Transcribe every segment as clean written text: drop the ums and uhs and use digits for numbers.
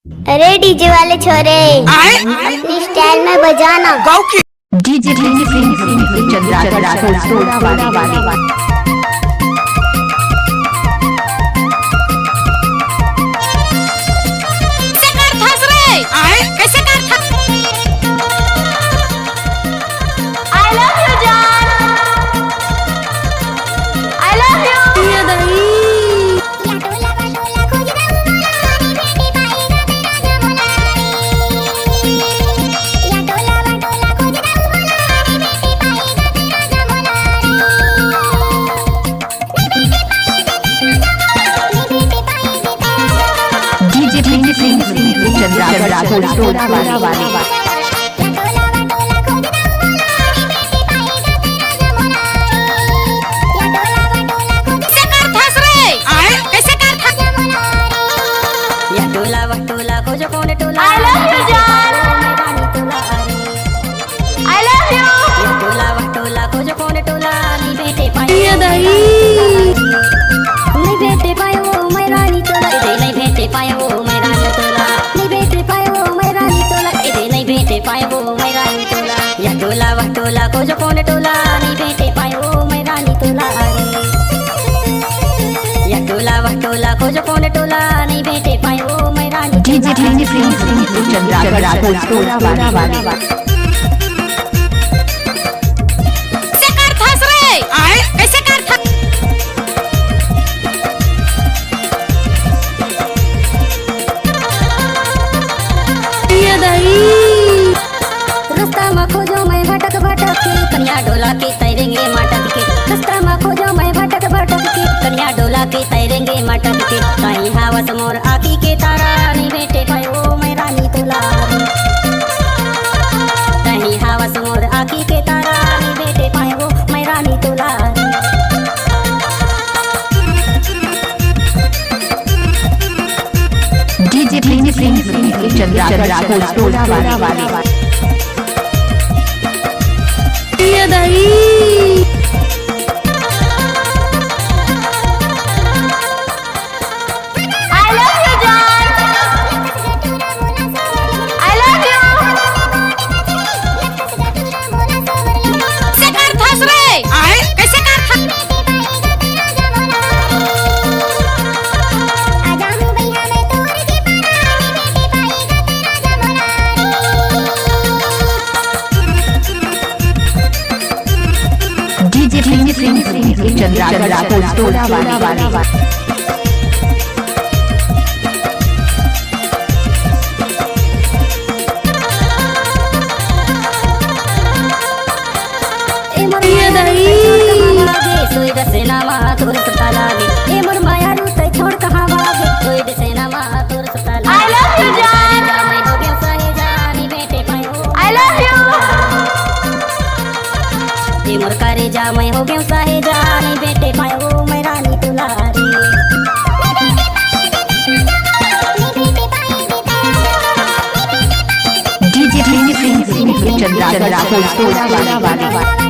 अरे डीजे वाले छोरे अपनी स्टाइल में बजाना। डीजे चंद्रा टोला को जो कौन टोला नहीं बेटे पाए वो मैं रानी टोला या टोला वह टोला को जो कौन टोला नहीं बेटे पाए वो मैं रानी डीजे चंद्रा वाली कन्या डोला के तैरेंगे मटक के रास्ता में खोजो मैं भटक भटक के कन्या डोला के तैरेंगे मटक के कहीं हवस मोर आखी के तारा नहीं बेटे पाए वो मैं रानी तोला कहीं हवस मोर आखी के तारा नहीं बेटे पाए वो मैं रानी तोला डीजे चंद्रा वाली चंद्रा वाली करे जा मैं हो गया साहे जानी बेटे पाए वो मैं रानी तुलारी डीजे चंद्रा वाली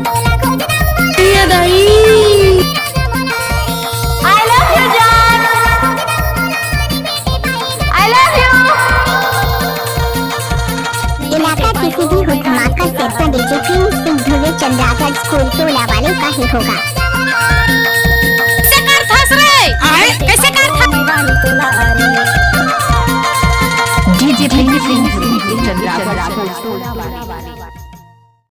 किसी भी हो धमाका सेक्शन डीजे चंद्रागढ़ स्कूल टोला वाले का ही होगा। कैसे डीजे चंद्रा वाली